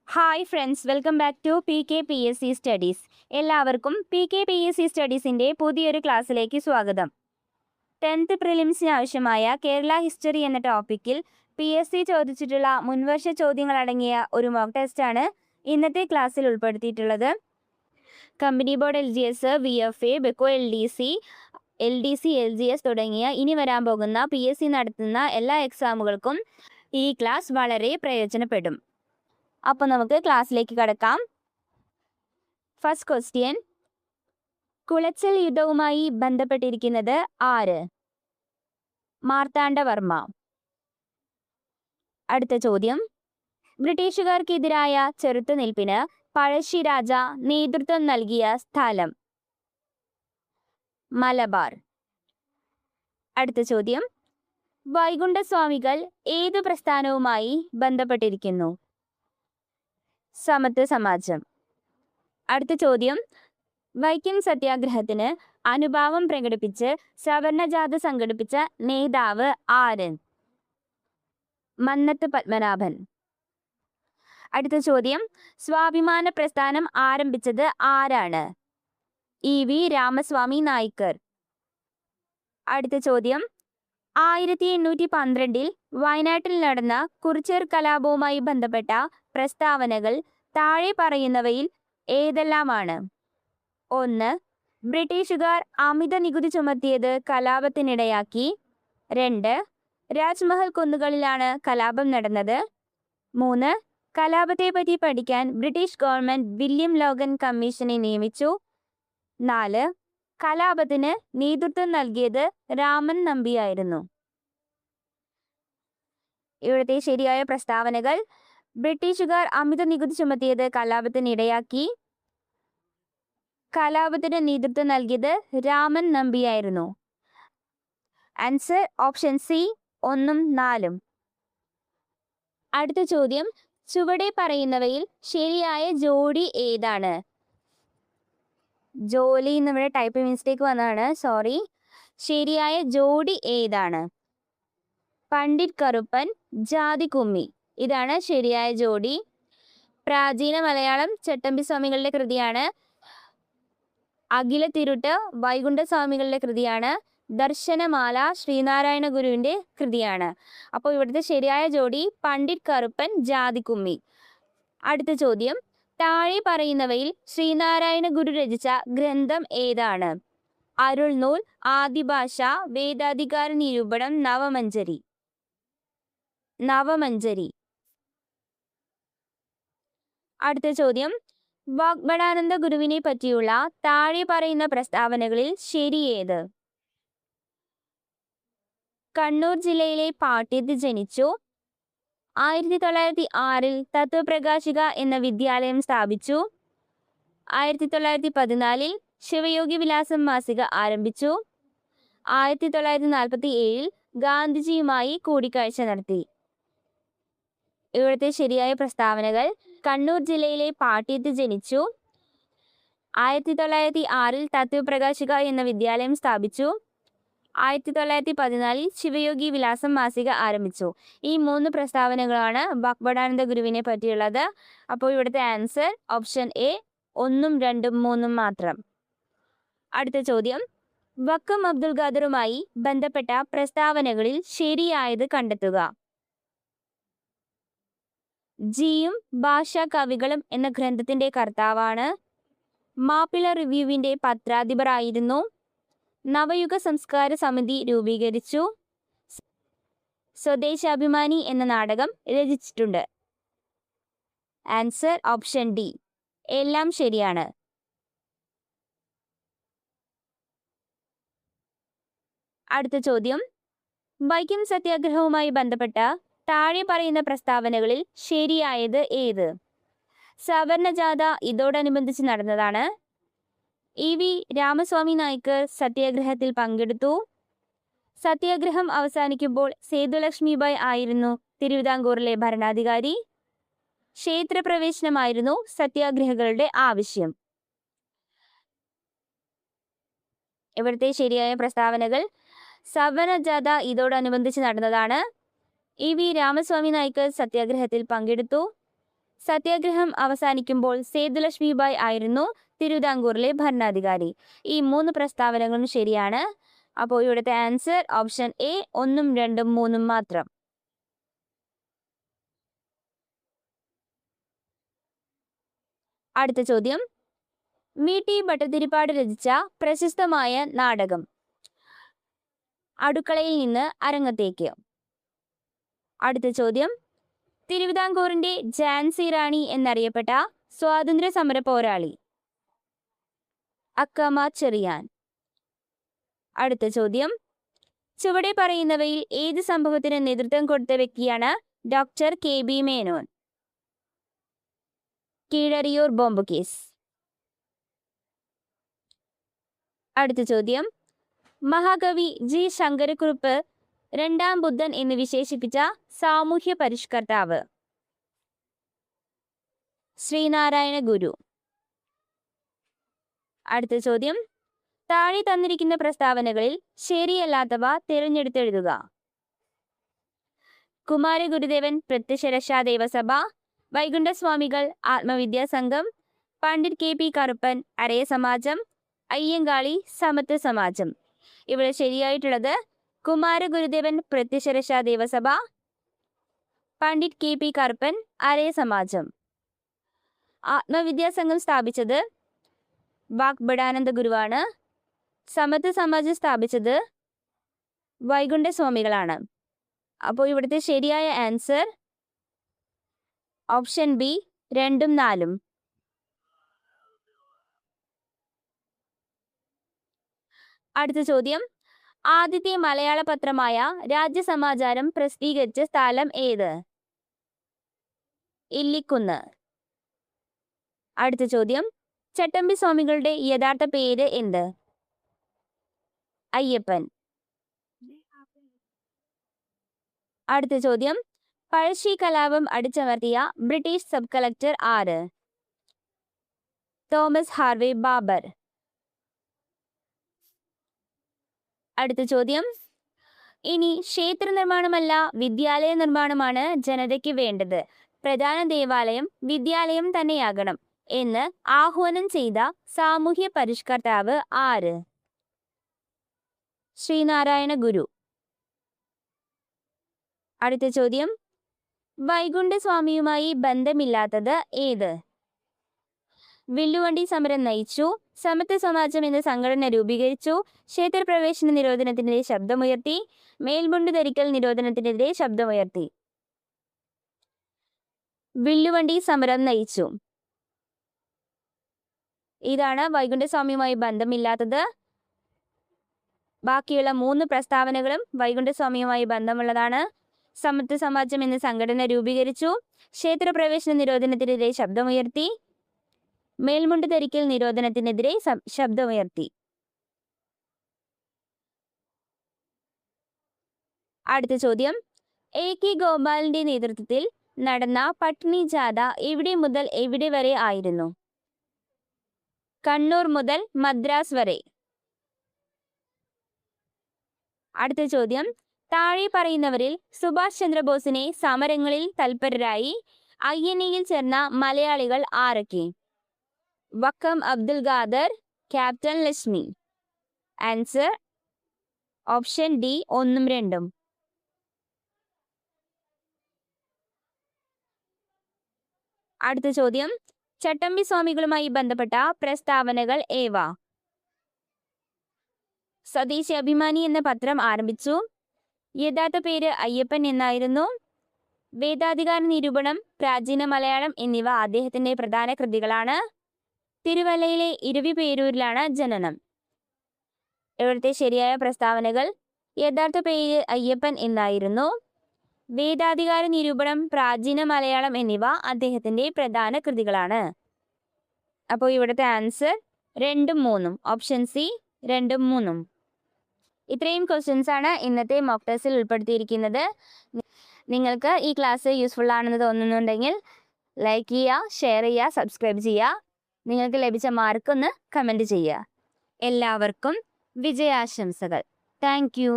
Hi friends, welcome back to PK PSC studies. എല്ലാവർക്കും PK PSC സ്റ്റഡീസിൻ്റെ പുതിയൊരു ക്ലാസ്സിലേക്ക് സ്വാഗതം. 10th പ്രിലിംസിന് ആവശ്യമായ കേരള ഹിസ്റ്ററി എന്ന ടോപ്പിക്കിൽ PSC ചോദിച്ചിട്ടുള്ള മുൻവർഷ ചോദ്യങ്ങളടങ്ങിയ ഒരു മോക്ക് ടെസ്റ്റാണ് ഇന്നത്തെ ക്ലാസ്സിൽ ഉൾപ്പെടുത്തിയിട്ടുള്ളത്. Company board LGS, VFA, Bevco LDC, LGS തുടങ്ങിയ ഇനി വരാൻ പോകുന്ന PSC നടത്തുന്ന എല്ലാ എക്സാമുകൾക്കും ഈ ക്ലാസ് വളരെ പ്രയോജനപ്പെടും. അപ്പോൾ നമുക്ക് ക്ലാസ്സിലേക്ക് കടക്കാം. ഫസ്റ്റ് ക്വസ്റ്റ്യൻ, കുളച്ചൽ യുദ്ധവുമായി ബന്ധപ്പെട്ടിരിക്കുന്നത് ആര്? മാർത്താണ്ഡവർമ്മ. അടുത്ത ചോദ്യം, ബ്രിട്ടീഷുകാർക്കെതിരായ ചെറുത്തുനിൽപ്പിന് പഴശ്ശിരാജ നേതൃത്വം നൽകിയ സ്ഥലം? മലബാർ. അടുത്ത ചോദ്യം, വൈകുണ്ഠസ്വാമികൾ ഏതു പ്രസ്ഥാനവുമായി ബന്ധപ്പെട്ടിരിക്കുന്നു? സമത്വ സമാജം. അടുത്ത ചോദ്യം, വൈക്കം സത്യാഗ്രഹത്തിന് അനുഭാവം പ്രകടിപ്പിച്ച് സവർണജാഥ സംഘടിപ്പിച്ച നേതാവ് ആര്? മന്നത്ത് പത്മനാഭൻ. അടുത്ത ചോദ്യം, സ്വാഭിമാന പ്രസ്ഥാനം ആരംഭിച്ചത് ആരാണ്? EV രാമസ്വാമി നായ്ക്കർ. അടുത്ത ചോദ്യം, 1812 വയനാട്ടിൽ നടന്ന കുറിച്യർ കലാപവുമായി ബന്ധപ്പെട്ട പ്രസ്താവനകൾ താഴെ പറയുന്നവയിൽ ഏതെല്ലാമാണ്? 1. ബ്രിട്ടീഷുകാർ അമിത നികുതി ചുമത്തിയത് കലാപത്തിനിടയാക്കി. 2. രാജ്മഹൽ കുന്നുകളിലാണ് കലാപം നടന്നത്. 3. കലാപത്തെപ്പറ്റി പഠിക്കാൻ ബ്രിട്ടീഷ് ഗവൺമെന്റ് വില്യം ലോഗൻ കമ്മീഷനെ നിയമിച്ചു. 4. കലാപത്തിന് നേതൃത്വം നൽകിയത് രാമൻ നമ്പിയായിരുന്നു. ഇവിടുത്തെ ശരിയായ പ്രസ്താവനകൾ: ബ്രിട്ടീഷുകാർ അമിത നികുതി ചുമത്തിയത് കലാപത്തിനിടയാക്കി. കലാപത്തിന് നേതൃത്വം നൽകിയത് രാമൻ നമ്പിയായിരുന്നു. ആൻസർ ഓപ്ഷൻ സി 1ഉം 4ഉം. അടുത്ത ചോദ്യം, ചുവടെ പറയുന്നവയിൽ ശരിയായ ജോഡി ഏതാണ്? ജോലി എന്നിവിടെ ടൈപ്പ് മിസ്റ്റേക്ക് വന്നതാണ്, സോറി. ശരിയായ ജോഡി ഏതാണ്? പണ്ഡിറ്റ് കറുപ്പൻ, ജാതി കുമ്മി. ഇതാണ് ശരിയായ ജോഡി. പ്രാചീന മലയാളം ചട്ടമ്പിസ്വാമികളുടെ കൃതിയാണ്. അഖില തിരുട്ട് വൈകുണ്ഠസ്വാമികളുടെ കൃതിയാണ്. ദർശനമാല ശ്രീനാരായണ ഗുരുവിൻ്റെ കൃതിയാണ്. അപ്പോൾ ഇവിടുത്തെ ശരിയായ ജോഡി പണ്ഡിറ്റ് കറുപ്പൻ, ജാതി കുമ്മി. അടുത്ത ചോദ്യം, താഴെ പറയുന്നവയിൽ ശ്രീനാരായണ ഗുരു രചിച്ച ഗ്രന്ഥം ഏതാണ്? അരുൾനൂൽ, ആദിഭാഷ, വേദാധികാര നിരൂപണം, നവമഞ്ജരി. നവമഞ്ജരി. അടുത്ത ചോദ്യം, വാഗ്ഭടാനന്ദ ഗുരുവിനെ പറ്റിയുള്ള താഴെ പറയുന്ന പ്രസ്താവനകളിൽ ശരിയേത്? കണ്ണൂർ ജില്ലയിലെ പാട്യത്ത് ജനിച്ചു. 1906 തത്വപ്രകാശിക എന്ന വിദ്യാലയം സ്ഥാപിച്ചു. 1914 ശിവയോഗി വിലാസം മാസിക ആരംഭിച്ചു. 1947 ഗാന്ധിജിയുമായി കൂടിക്കാഴ്ച നടത്തി. ഇവിടുത്തെ ശരിയായ പ്രസ്താവനകൾ: കണ്ണൂർ ജില്ലയിലെ പാട്യത്ത് ജനിച്ചു. 1906 തത്വപ്രകാശിക എന്ന വിദ്യാലയം സ്ഥാപിച്ചു. 1914 ശിവയോഗി വിലാസം മാസിക ആരംഭിച്ചു. ഈ 3 പ്രസ്താവനകളാണ് വാഗ്ഭടാനന്ദ ഗുരുവിനെ പറ്റിയുള്ളത്. അപ്പോൾ ഇവിടുത്തെ ആൻസർ ഓപ്ഷൻ എ 1ഉം 2ഉം 3ഉം മാത്രം. അടുത്ത ചോദ്യം, വക്കം അബ്ദുൽ ഖാദറുമായി ബന്ധപ്പെട്ട പ്രസ്താവനകളിൽ ശരിയായത് കണ്ടെത്തുക. ജിയും ഭാഷാ കവികളും എന്ന ഗ്രന്ഥത്തിന്റെ കർത്താവാണ്. മാപ്പിള റിവ്യൂവിന്റെ പത്രാധിപരായിരുന്നു. നവയുഗ സംസ്കാര സമിതി രൂപീകരിച്ചു. സ്വദേശാഭിമാനി എന്ന നാടകം രചിച്ചിട്ടുണ്ട്. ആൻസർ ഓപ്ഷൻ ഡി, എല്ലാം ശരിയാണ്. അടുത്ത ചോദ്യം, വൈക്കം സത്യാഗ്രഹവുമായി ബന്ധപ്പെട്ട താഴെ പറയുന്ന പ്രസ്താവനകളിൽ ശരിയായത് ഏത്? സവർണജാഥ ഇതോടനുബന്ധിച്ച് നടന്നതാണ്. EV രാമസ്വാമി നായ്ക്കർ സത്യാഗ്രഹത്തിൽ പങ്കെടുത്തു. സത്യാഗ്രഹം അവസാനിക്കുമ്പോൾ സേതുലക്ഷ്മിബായ് ആയിരുന്നു തിരുവിതാംകൂറിലെ ഭരണാധികാരി. ക്ഷേത്രപ്രവേശനമായിരുന്നു സത്യാഗ്രഹികളുടെ ആവശ്യം. ഇവിടുത്തെ ശരിയായ പ്രസ്താവനകൾ: സവർണജാഥ ഇതോടനുബന്ധിച്ച് നടന്നതാണ്. EV രാമസ്വാമി നായ്ക്കർ സത്യാഗ്രഹത്തിൽ പങ്കെടുത്തു. സത്യാഗ്രഹം അവസാനിക്കുമ്പോൾ സേതുലക്ഷ്മിബായ് ആയിരുന്നു തിരുവിതാംകൂറിലെ ഭരണാധികാരി. ഈ 3 പ്രസ്താവനകളും ശരിയാണ്. അപ്പോൾ ഇവിടുത്തെ ആൻസർ ഓപ്ഷൻ എ 1, 2, 3 മാത്രം. അടുത്ത ചോദ്യം, വി.ടി. ഭട്ടതിരിപ്പാട് രചിച്ച പ്രശസ്തമായ നാടകം അടുക്കളയിൽ നിന്ന് അരങ്ങത്തേക്ക്. അടുത്ത ചോദ്യം, തിരുവിതാംകൂറിന്റെ ഝാൻസി റാണി എന്നറിയപ്പെട്ട സ്വാതന്ത്ര്യ സമര പോരാളി അക്കമ്മ ചെറിയാൻ. അടുത്ത ചോദ്യം, ചുവടെ പറയുന്നവയിൽ ഏത് സംഭവത്തിന് നേതൃത്വം കൊടുത്ത വ്യക്തിയാണ് doctor K B. Menon? Keezhariyur bomb case. അടുത്ത ചോദ്യം, മഹാകവി ജി ശങ്കരക്കുറുപ്പ് 2ാം ബുദ്ധൻ എന്ന് വിശേഷിപ്പിച്ച സാമൂഹ്യ പരിഷ്കർത്താവ്? ശ്രീനാരായണ ഗുരു. അടുത്ത ചോദ്യം, താഴെ തന്നിരിക്കുന്ന പ്രസ്താവനകളിൽ ശരിയല്ലാത്തവ തിരഞ്ഞെടുത്തെഴുതുക. കുമാരഗുരുദേവൻ പ്രത്യക്ഷരക്ഷാ ദേവസഭ, വൈകുണ്ഠസ്വാമികൾ ആത്മവിദ്യാസംഘം, പണ്ഡിറ്റ് കെ.പി. കറുപ്പൻ അരയ സമാജം, അയ്യങ്കാളി സമത്വ സമാജം. ഇവിടെ ശരിയായിട്ടുള്ളത് കുമാരഗുരുദേവൻ പ്രത്യക്ഷരക്ഷാ ദേവസഭ, പണ്ഡിറ്റ് കെ.പി. കറുപ്പൻ അരയ സമാജം. ആത്മവിദ്യാസംഘം സ്ഥാപിച്ചത് വാഗ്ബടാനന്ദ ഗുരുവാണ്. സമത്വ സമാജം സ്ഥാപിച്ചത് വൈകുണ്ഠസ്വാമികളാണ്. അപ്പോൾ ഇവിടുത്തെ ശരിയായ ആൻസർ ഓപ്ഷൻ ബി 2ഉം 4ഉം. അടുത്ത ചോദ്യം, ആദ്യത്തെ മലയാള പത്രമായ രാജ്യസമാചാരം പ്രസിദ്ധീകരിച്ച സ്ഥലം ഏത്? ഇല്ലിക്കുന്ന്. അടുത്ത ചോദ്യം, ചട്ടമ്പി സ്വാമികളുടെ യഥാർത്ഥ പേര് എന്ത്? അയ്യപ്പൻ. അടുത്ത ചോദ്യം, പഴശ്ശി കലാപം അടിച്ചമർത്തിയ ബ്രിട്ടീഷ് സബ് കളക്ടർ ആര്? Thomas Harvey Babur. അടുത്ത ചോദ്യം, ഇനി ക്ഷേത്ര നിർമ്മാണമല്ല വിദ്യാലയ നിർമ്മാണമാണ് ജനതയ്ക്ക് വേണ്ടത്, പ്രധാന ദേവാലയം വിദ്യാലയം തന്നെയാകണം എന്ന് ആഹ്വാനം ചെയ്ത സാമൂഹ്യ പരിഷ്കർത്താവ് ആര്? ശ്രീനാരായണ ഗുരു. അടുത്ത ചോദ്യം, വൈകുണ്ഠസ്വാമിയുമായി ബന്ധമില്ലാത്തത് ഏത്? വില്ലുവണ്ടി സമരം നയിച്ചു, സമത്വ സമാജം എന്ന സംഘടന രൂപീകരിച്ചു, ക്ഷേത്രപ്രവേശന നിരോധനത്തിനെതിരെ ശബ്ദമുയർത്തി, മേൽമുണ്ട് ധരിക്കൽ നിരോധനത്തിനെതിരെ ശബ്ദമുയർത്തി. വില്ലുവണ്ടി സമരം നയിച്ചു. ഇതാണ് വൈകുണ്ഠസ്വാമിയുമായി ബന്ധമില്ലാത്തത്. ബാക്കിയുള്ള 3 പ്രസ്താവനകളും വൈകുണ്ഠസ്വാമിയുമായി ബന്ധമുള്ളതാണ്. സമത്വ സമാജം എന്ന സംഘടന രൂപീകരിച്ചു, ക്ഷേത്രപ്രവേശന നിരോധനത്തിനെതിരെ ശബ്ദമുയർത്തി, മേൽമുണ്ട് ധരിക്കൽ നിരോധനത്തിനെതിരെ ശബ്ദമുയർത്തി. അടുത്ത ചോദ്യം, എ.കെ. ഗോപാലിന്റെ നേതൃത്വത്തിൽ നടന്ന പട്ടിണി ജാഥ എവിടെ മുതൽ എവിടെ വരെ ആയിരുന്നു? കണ്ണൂർ മുതൽ മദ്രാസ് വരെ. അടുത്ത ചോദ്യം, താഴെ പറയുന്നവരിൽ സുഭാഷ് ചന്ദ്രബോസിനെ സമരങ്ങളിൽ തൽപരരായി INA-യിൽ ചേർന്ന മലയാളികൾ ആരൊക്കെ? Vakkom Abdul Khader, captain Lakshmi. Answer option D 1ഉം 2ഉം. അടുത്ത ചോദ്യം, ചട്ടമ്പി സ്വാമികളുമായി ബന്ധപ്പെട്ട പ്രസ്താവനകൾ ഏവ? സ്വദേശി അഭിമാനി എന്ന പത്രം ആരംഭിച്ചു. യഥാർത്ഥ പേര് അയ്യപ്പൻ എന്നായിരുന്നു. വേദാധികാര നിരൂപണം, പ്രാചീന മലയാളം എന്നിവ അദ്ദേഹത്തിന്റെ പ്രധാന കൃതികളാണ്. തിരുവല്ലയിലെ ഇരവിപേരൂരിലാണ് ജനനം. ഇവിടുത്തെ ശരിയായ പ്രസ്താവനകൾ: യഥാർത്ഥ പേര് അയ്യപ്പൻ എന്നായിരുന്നു. വേദാധികാര നിരൂപണം, പ്രാചീന മലയാളം എന്നിവ അദ്ദേഹത്തിന്റെ പ്രധാന കൃതികളാണ്. അപ്പോൾ ഇവിടുത്തെ ആൻസർ 2ഉം 3ഉം. ഓപ്ഷൻ സി 2ഉം 3ഉം. ഇത്രയും ക്വസ്റ്റ്യൻസ് ആണ് ഇന്നത്തെ മോക്ക് ടെസ്റ്റിൽ ഉൾപ്പെടുത്തിയിരിക്കുന്നത്. നിങ്ങൾക്ക് ഈ ക്ലാസ് യൂസ്ഫുൾ ആണെന്ന് തോന്നുന്നുണ്ടെങ്കിൽ ലൈക്ക് ചെയ്യുക, ഷെയർ ചെയ്യുക, സബ്സ്ക്രൈബ് ചെയ്യുക. നിങ്ങൾക്ക് ലഭിച്ച മാർക്ക് ഒന്ന് കമൻറ്റ് ചെയ്യുക. എല്ലാവർക്കും വിജയാശംസകൾ. Thank you.